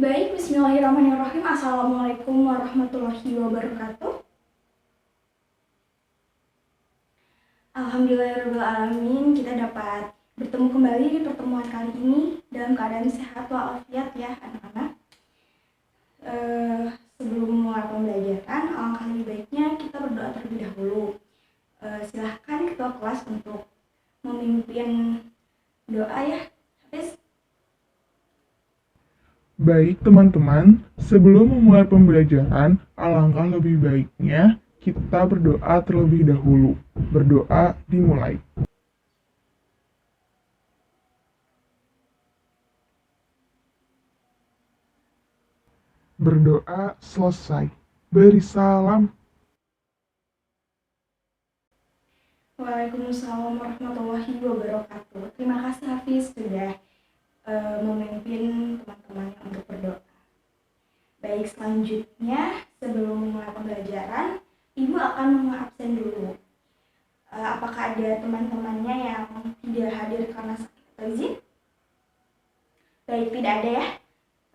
Baik, bismillahirrahmanirrahim. Assalamualaikum warahmatullahi wabarakatuh. Alhamdulillahirrahmanirrahim, kita dapat bertemu kembali di pertemuan kali ini dalam keadaan sehat walafiat ya anak-anak. Sebelum mulai pembelajaran, alangkah lebih baiknya kita berdoa terlebih dahulu. Silahkan ketua kelas untuk memimpin doa ya, Hafiz. Baik teman-teman, sebelum memulai pembelajaran, alangkah lebih baiknya kita berdoa terlebih dahulu. Berdoa dimulai. Berdoa selesai. Beri salam. Waalaikumsalam warahmatullahi wabarakatuh. Terima kasih Hafiz sudah memimpin teman-temannya untuk berdoa. Baik, selanjutnya sebelum memulai pembelajaran, Ibu akan mengabsen dulu. Apakah ada teman-temannya yang tidak hadir karena sakit atau izin? Baik, tidak ada ya.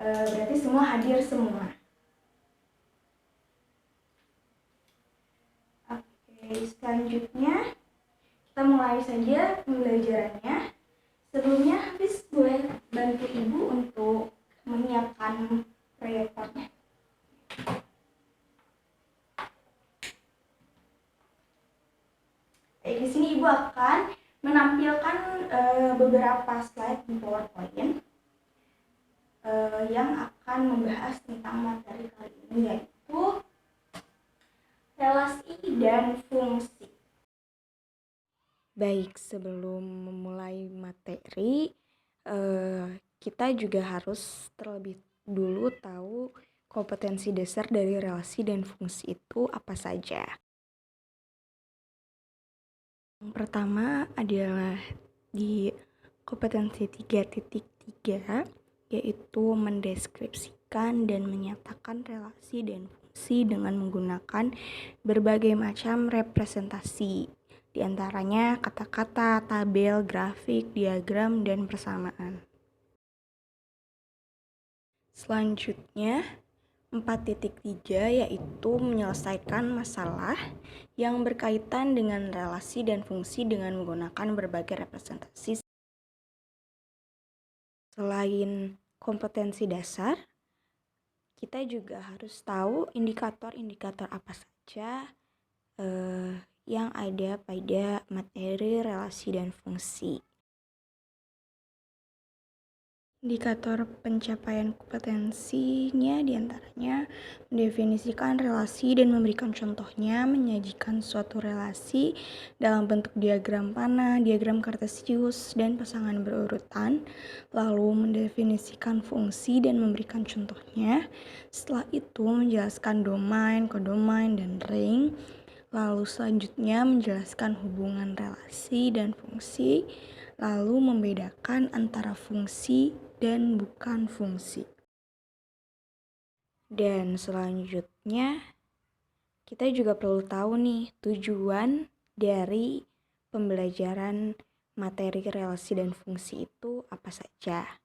Berarti semua hadir semua. Oke, selanjutnya kita mulai saja pembelajarannya. Sebelumnya Hafiz boleh bantu Ibu untuk menyiapkan proyektornya. Di sini Ibu akan menampilkan beberapa slide di PowerPoint yang akan membahas tentang materi kali ini, yaitu relasi dan fungsi. Baik, sebelum memulai materi, kita juga harus terlebih dulu tahu kompetensi dasar dari relasi dan fungsi itu apa saja. Yang pertama adalah di kompetensi 3.3, yaitu mendeskripsikan dan menyatakan relasi dan fungsi dengan menggunakan berbagai macam representasi. Di antaranya kata-kata, tabel, grafik, diagram, dan persamaan. Selanjutnya, 4.3 yaitu menyelesaikan masalah yang berkaitan dengan relasi dan fungsi dengan menggunakan berbagai representasi. Selain kompetensi dasar, kita juga harus tahu indikator-indikator apa saja yang ada pada materi relasi dan fungsi. Indikator pencapaian kompetensinya diantaranya mendefinisikan relasi dan memberikan contohnya, menyajikan suatu relasi dalam bentuk diagram panah, diagram kartesius, dan pasangan berurutan, lalu mendefinisikan fungsi dan memberikan contohnya. Setelah itu menjelaskan domain, kodomain, dan ring. Lalu selanjutnya menjelaskan hubungan relasi dan fungsi, lalu membedakan antara fungsi dan bukan fungsi. Dan selanjutnya kita juga perlu tahu nih tujuan dari pembelajaran materi relasi dan fungsi itu apa saja.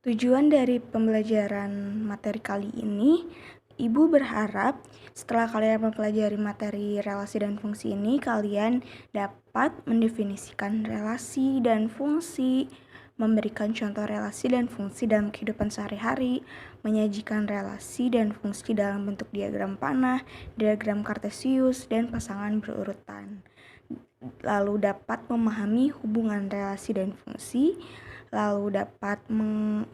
Tujuan dari pembelajaran materi kali ini, Ibu berharap setelah kalian mempelajari materi relasi dan fungsi ini, kalian dapat mendefinisikan relasi dan fungsi, memberikan contoh relasi dan fungsi dalam kehidupan sehari-hari, menyajikan relasi dan fungsi dalam bentuk diagram panah, diagram kartesius, dan pasangan berurutan. Lalu dapat memahami hubungan relasi dan fungsi, lalu dapat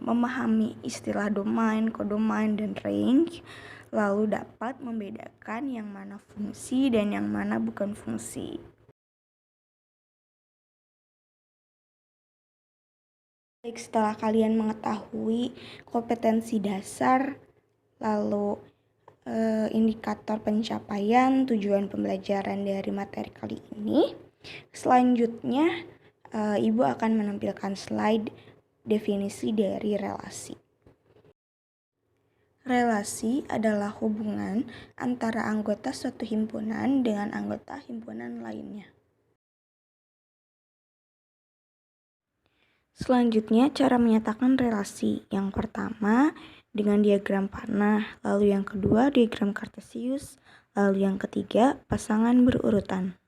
memahami istilah domain, kodomain, dan range, lalu dapat membedakan yang mana fungsi dan yang mana bukan fungsi. Baik, setelah kalian mengetahui kompetensi dasar, lalu indikator pencapaian, tujuan pembelajaran dari materi kali ini, selanjutnya Ibu akan menampilkan slide definisi dari relasi. Relasi adalah hubungan antara anggota suatu himpunan dengan anggota himpunan lainnya. Selanjutnya, cara menyatakan relasi. Yang pertama, dengan diagram panah, lalu yang kedua, diagram kartesius, lalu yang ketiga, pasangan berurutan.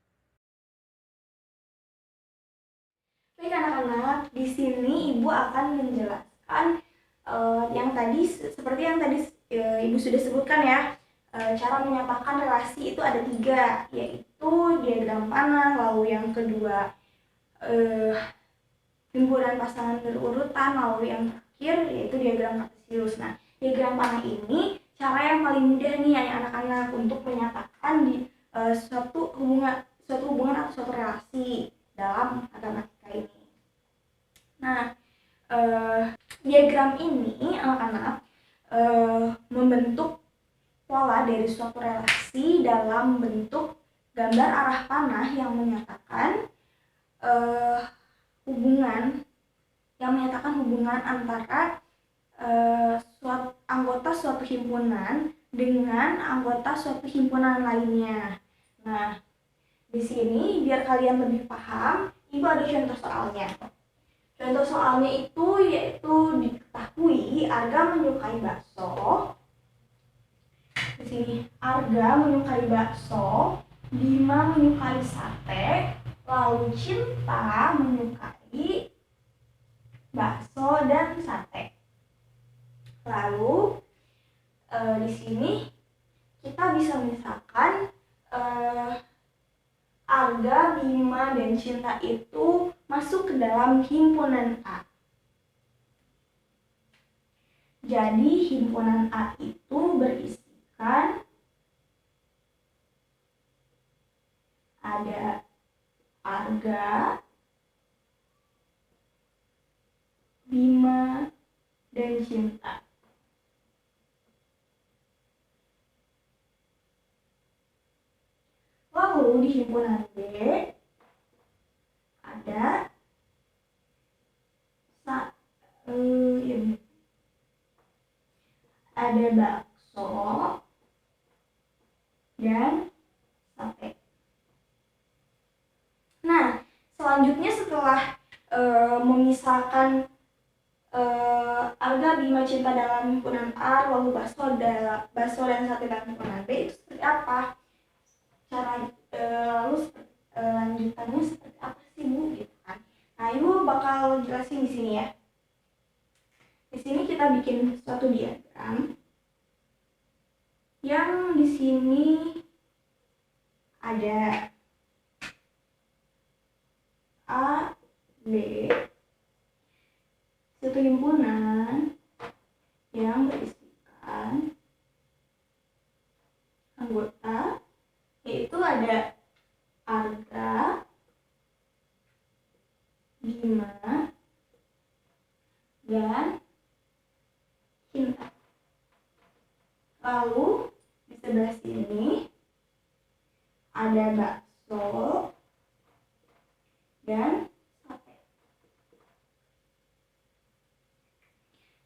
Baik anak-anak, di sini Ibu akan menjelaskan yang tadi seperti yang tadi Ibu sudah sebutkan ya. Cara menyatakan relasi itu ada 3, yaitu diagram panah, lalu yang kedua himpunan pasangan berurutan, lalu yang terakhir yaitu diagram kartesius. Nah, diagram panah ini cara yang paling mudah nih ya anak-anak untuk menyatakan di suatu hubungan atau suatu relasi dalam matematika ini. Nah, diagram ini anak-anak membentuk pola dari suatu relasi dalam bentuk gambar arah panah yang menyatakan hubungan antara anggota suatu himpunan dengan anggota suatu himpunan lainnya. Nah, di sini biar kalian lebih paham, Ibu ada contoh soalnya. Contoh soalnya itu yaitu diketahui Arga menyukai bakso. Di sini Arga menyukai bakso, Bima menyukai sate, lalu Cinta menyukai bakso dan sate. Lalu di sini kita bisa misalkan Arga, Bima, dan Cinta itu masuk ke dalam himpunan A. Jadi himpunan A itu berisikan ada Arga, Bima, dan Cinta. Lalu di himpunan B ada bakso dan sate. Nah, selanjutnya setelah memisahkan Arga, Bima, Cinta dalam himpunan A, lalu bakso dan sate dalam himpunan B, itu seperti apa? Lalu lanjutannya seperti apa sih Bu? Gitu kan? Nah, Ibu bakal jelasin di sini ya. Di sini kita bikin suatu diagram yang di sini ada A, B, satu himpunan yang berisikan anggota, yaitu ada Arga, Bima, dan Cinta. Lalu di sebelah sini ada bakso dan sate.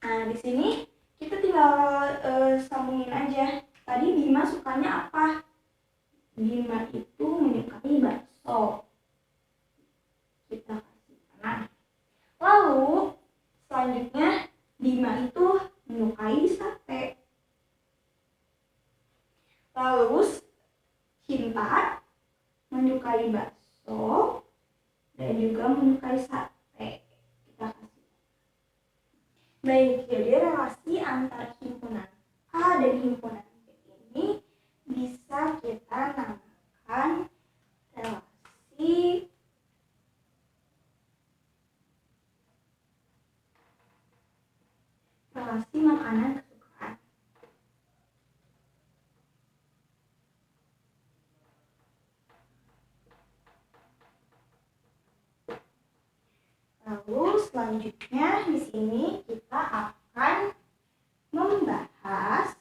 Nah, di sini kita tinggal sambungin aja. Tadi Bima sukanya apa? Bima itu menyukai bakso. Kita kasih. Nah, lalu selanjutnya Bima itu menyukai sate. Lalu Cinta menyukai bakso dan juga menyukai sate. Kita kasih. Baik, jadi relasi antara himpunan A dan himpunan B ini bisa kita namakan relasi makanan kesukaan. Lalu selanjutnya di sini kita akan membahas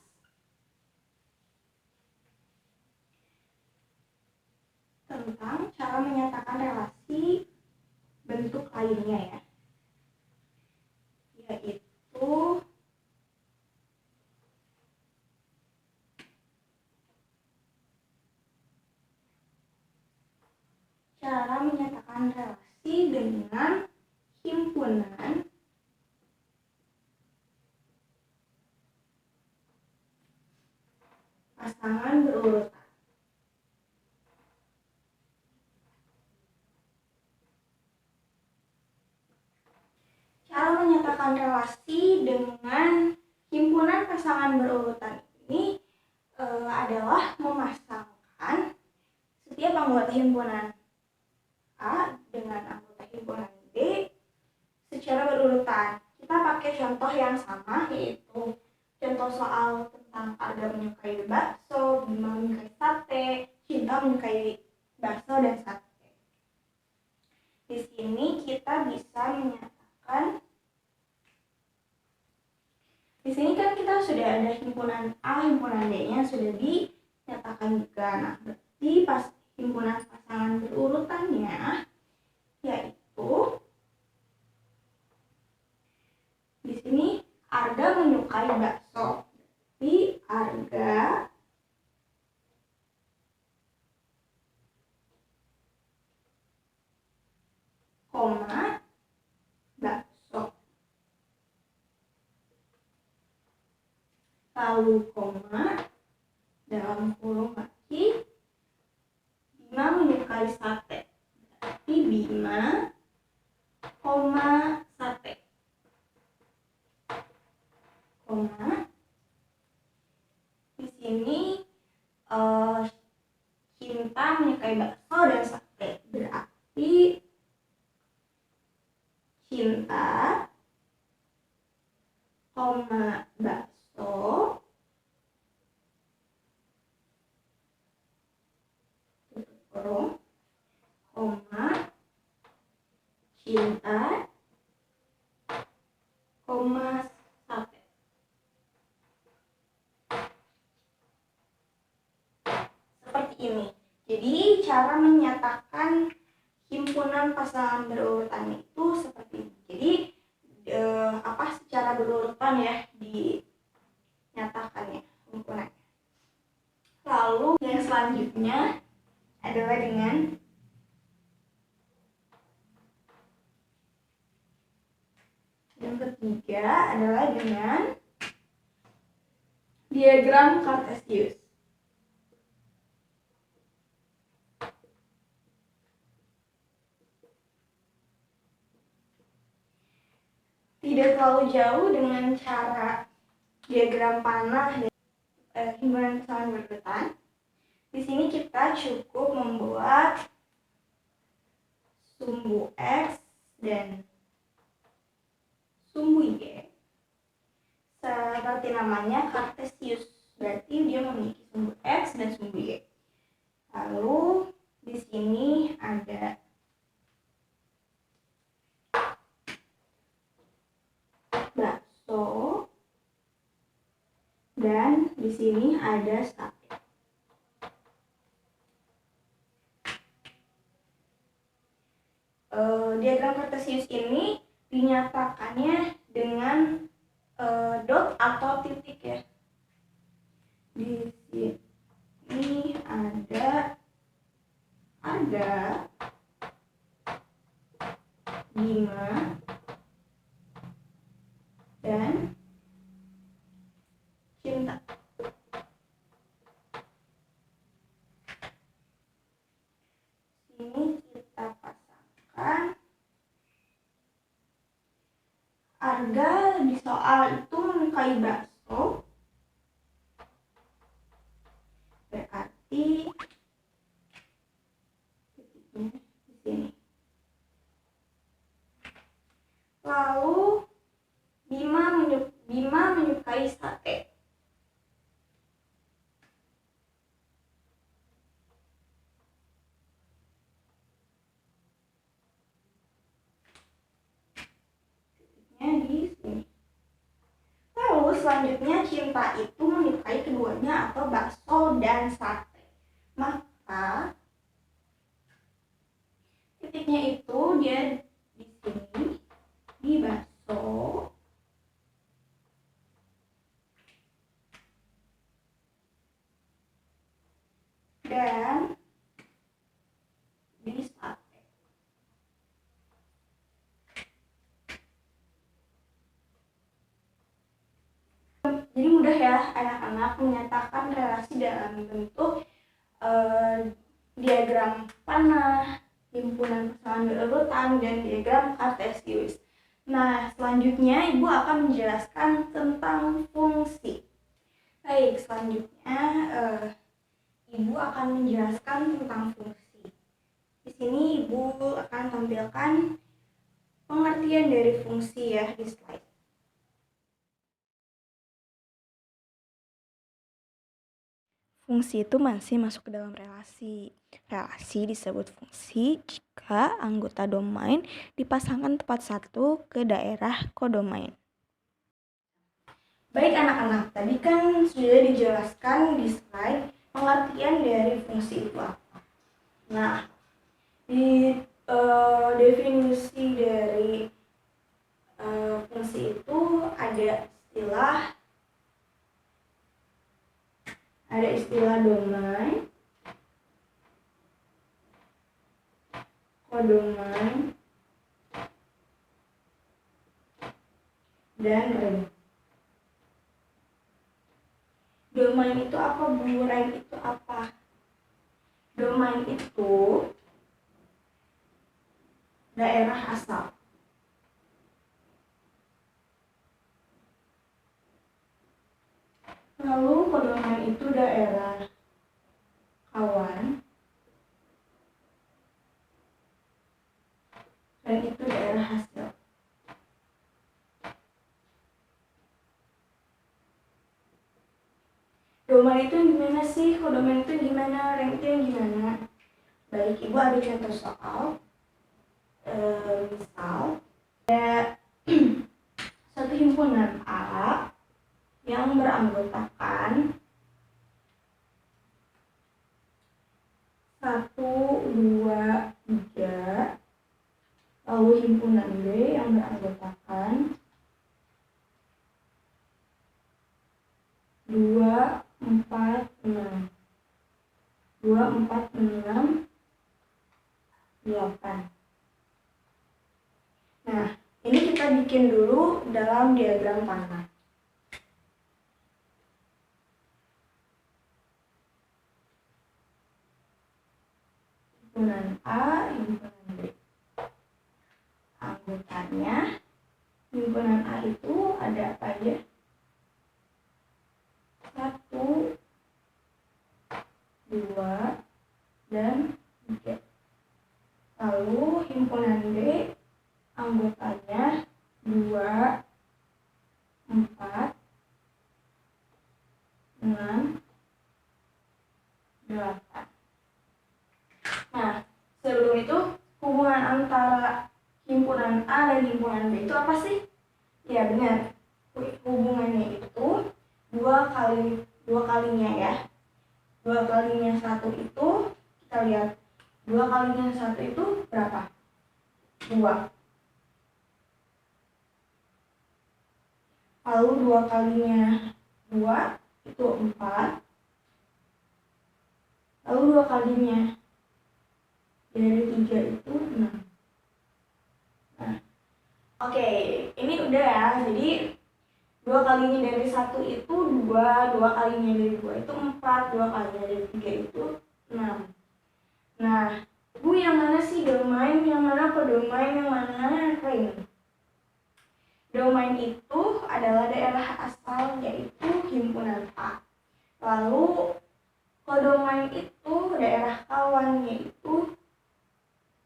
tentang cara menyatakan relasi bentuk lainnya ya, yaitu cara menyatakan relasi dengan himpunan menyatakan relasi dengan himpunan pasangan berurutan ini adalah memasangkan setiap anggota himpunan A dengan anggota himpunan B secara berurutan. Kita pakai contoh yang sama, yaitu contoh soal tentang Arga menyukai bakso, Bima menyukai sate, Cinta menyukai bakso dan sate. Di sini kita bisa menyatakan, di sini kan kita sudah ada himpunan A, himpunan D-nya sudah dinyatakan juga. Nah, berarti pas himpunan pasangan berurutannya yaitu di sini Arga menyukai bakso. Berarti Arga koma bakso, lalu koma dalam kurung lagi Bima menyukai sate, berarti Bima koma sate, koma di sini Cinta menyukai bakso dan sate, berarti Cinta koma bakso tutup kurung koma Cinta koma sate. Seperti ini. Jadi cara menyatakan himpunan pasangan berurutan itu seperti ini. Jadi secara berurutan ya dinyatakannya himpunannya. Lalu yang selanjutnya adalah dengan yang ketiga adalah dengan diagram Cartesius. Tidak terlalu jauh dengan cara diagram panah dan himpunan pasangan berurutan. Di sini kita cukup membuat sumbu X dan sumbu Y. Seperti namanya Cartesius, berarti dia memiliki sumbu X dan sumbu Y. Lalu di sini ada bakso dan di sini ada sate. Diagram Cartesius ini dinyatakannya dengan dot atau titik ya. Di sini ada Arga, Bima, dan Cinta. Sini kita pasangkan Arga di soal itu menyukai bakso, berarti titiknya di sini. Lalu Bima menyukai sate. Titiknya di sini. Lalu selanjutnya Cinta itu menyukai keduanya atau bakso dan sate. Maka titiknya itu dia di sini di bakso dan di sate. Jadi mudah ya anak-anak menyatakan relasi dalam bentuk diagram panah, himpunan pasangan berurutan, dan diagram Cartesius. Nah, selanjutnya Ibu akan menjelaskan tentang fungsi. Baik, selanjutnya Ibu akan menjelaskan tentang fungsi. Di sini Ibu akan tampilkan pengertian dari fungsi ya di slide. Fungsi itu masih masuk ke dalam relasi. Relasi disebut fungsi jika anggota domain dipasangkan tepat satu ke daerah kodomain. Baik anak-anak, tadi kan sudah dijelaskan di slide pengertian dari fungsi itu apa. Nah, di definisi dari fungsi itu ada istilah domain, kodomain, dan ring. Domain itu apa, Bu? Ring itu apa? Domain itu daerah asal. Lalu kodomain itu daerah kawan. Dan itu daerah hasil. Domain itu gimana sih? Kodomain itu gimana? Ring itu yang gimana? Baik, Ibu ada contoh soal. Misal ada satu himpunan A yang beranggotakan 1, 2, 3, lalu himpunan B yang beranggotakan 2, 4, 6, 8. Nah, ini kita bikin dulu dalam diagram panah. Himpunan A, himpunan B. Anggotanya, himpunan A itu ada apa aja? 1, 2, dan 3. Lalu himpunan B anggotanya 2, 4, 6, 8. Nah, sebelum itu hubungan antara himpunan A dan himpunan B itu apa sih? Ya benar, hubungannya itu dua kalinya ya. 2 kalinya 1 itu, kita lihat 2 kalinya 1 itu berapa? 2. Lalu 2 kalinya 2 itu 4. Lalu 2 kalinya dari 3 itu 6. Nah, oke, ini udah ya. Jadi 2 kalinya dari 1 itu 2, 2 kalinya dari 2 itu 4, 2 kalinya dari 3 itu 6. Nah, Bu, yang mana sih domain, yang mana kodomain, yang mana ring? Domain itu adalah daerah asal, yaitu himpunan A. Lalu kodomain itu daerah kawan, yaitu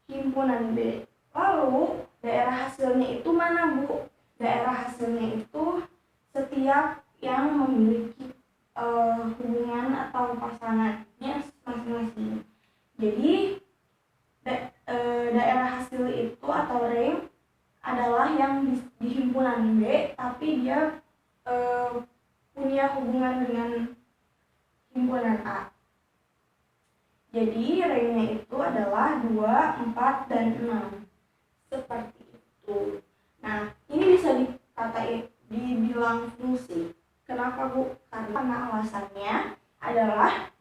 himpunan B. Lalu daerah hasilnya itu mana, Bu? Daerah hasilnya itu setiap yang memiliki hubungan atau pasangannya masing-masing. Jadi daerah hasil itu atau ring adalah yang di himpunan B, tapi dia punya hubungan dengan himpunan A. Jadi ringnya itu adalah 2, 4, dan 6. Seperti itu. Nah, ini bisa dibilang fungsi. Kenapa, Bu? Karena alasannya adalah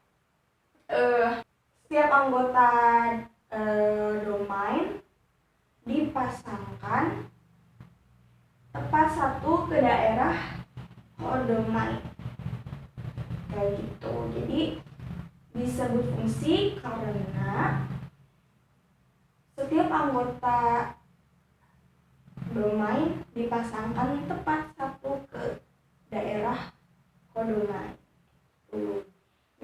setiap anggota domain dipasangkan tepat satu ke daerah kodomain. Kayak gitu. Jadi disebut fungsi karena setiap anggota domain dipasangkan tepat satu ke daerah kodomain.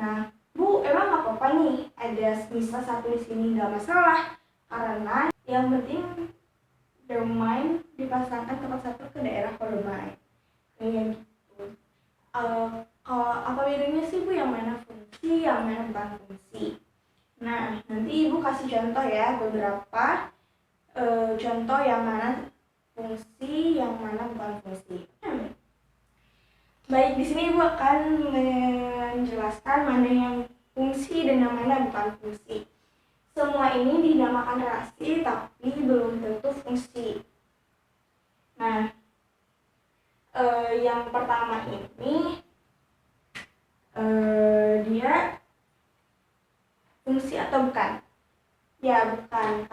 Nah, Bu, emang nggak apa-apa nih ada misal satu di sini, nggak masalah, karena yang penting domain dipasangkan tepat satu ke daerah kodomain. Kayak gitu. Kalau apa bedanya sih Bu, yang mana fungsi, yang mana bukan fungsi? Nah, nanti Ibu kasih contoh ya, beberapa contoh yang mana fungsi, yang mana bukan fungsi. Baik, di sini Ibu akan menjelaskan mana yang fungsi dan yang mana bukan fungsi. Semua ini dinamakan relasi, tapi belum tentu fungsi. Nah, yang pertama ini dia fungsi atau bukan? Ya bukan,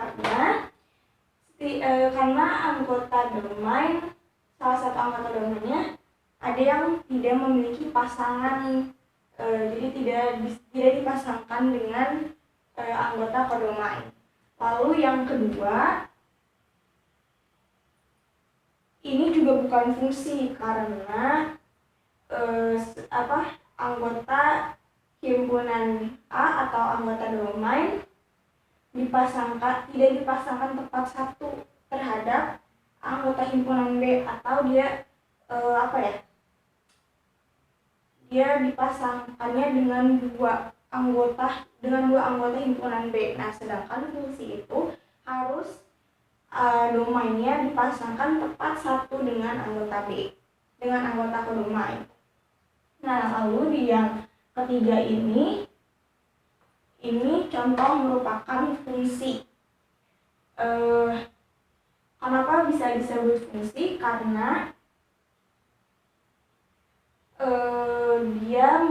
karena anggota domain, salah satu anggota domainnya ada yang tidak memiliki pasangan, jadi tidak dipasangkan dengan anggota kodomain. Lalu yang kedua, ini juga bukan fungsi karena anggota himpunan A atau anggota domain tidak dipasangkan tepat satu terhadap anggota himpunan B, atau dia dia dipasangkannya dengan dua anggota himpunan B. Nah, sedangkan fungsi itu harus domainnya dipasangkan tepat satu dengan anggota B, dengan anggota kodomain. Nah, lalu di yang ketiga ini contoh merupakan fungsi. Kenapa bisa disebut fungsi? Karena dia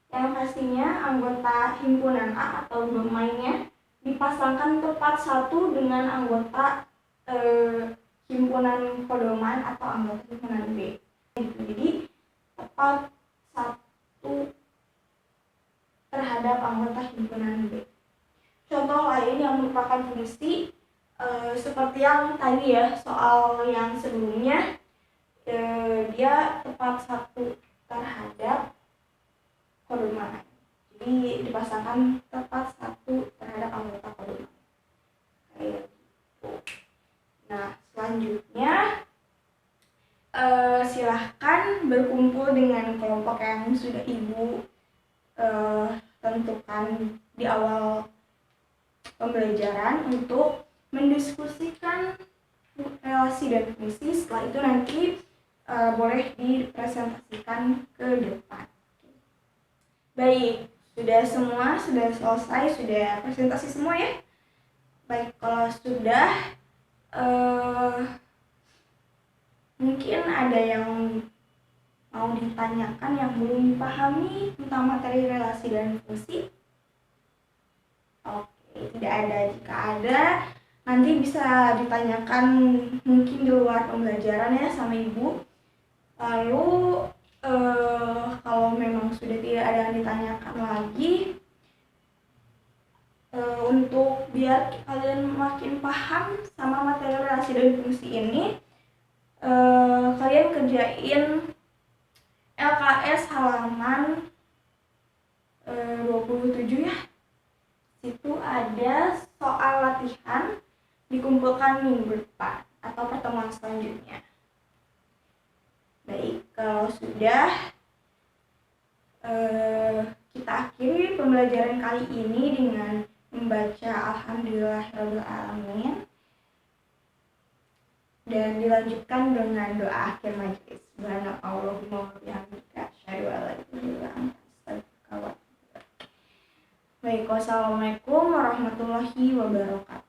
yang pastinya anggota himpunan A atau domainnya dipasangkan tepat satu dengan anggota himpunan kodomain atau anggota himpunan B. Jadi tepat satu terhadap anggota himpunan B. Contoh lain yang merupakan fungsi seperti yang tadi ya, soal yang sebelumnya, dia tepat satu terhadap kodomain. Jadi dipasangkan tepat satu terhadap anggota kodomain. Kayak gitu. Nah, selanjutnya silahkan berkumpul dengan kelompok yang sudah Ibu tentukan di awal pembelajaran untuk mendiskusikan relasi dan fungsi. Setelah itu nanti boleh dipresentasikan ke depan. Baik, sudah selesai, sudah presentasi semua ya? Baik, kalau sudah mungkin ada yang mau ditanyakan yang belum dipahami tentang materi relasi dan fungsi? Oke, tidak ada. Jika ada, nanti bisa ditanyakan mungkin di luar pembelajaran ya sama Ibu. Lalu kalau memang sudah tidak ada yang ditanyakan lagi, untuk biar kalian makin paham sama materi relasi dan fungsi ini, kalian kerjain LKS halaman 27 ya. Situ ada soal latihan dikumpulkan minggu depan atau pertemuan selanjutnya. Baik, kalau sudah, kita akhiri pembelajaran kali ini dengan membaca Alhamdulillahirabbil alamin dan dilanjutkan dengan doa akhir majelis. Subhanallahumma wa bihamdika asyhadu an la ilaha illa anta astaghfiruka wa atubu ilaik. Baik, wassalamualaikum warahmatullahi wabarakatuh.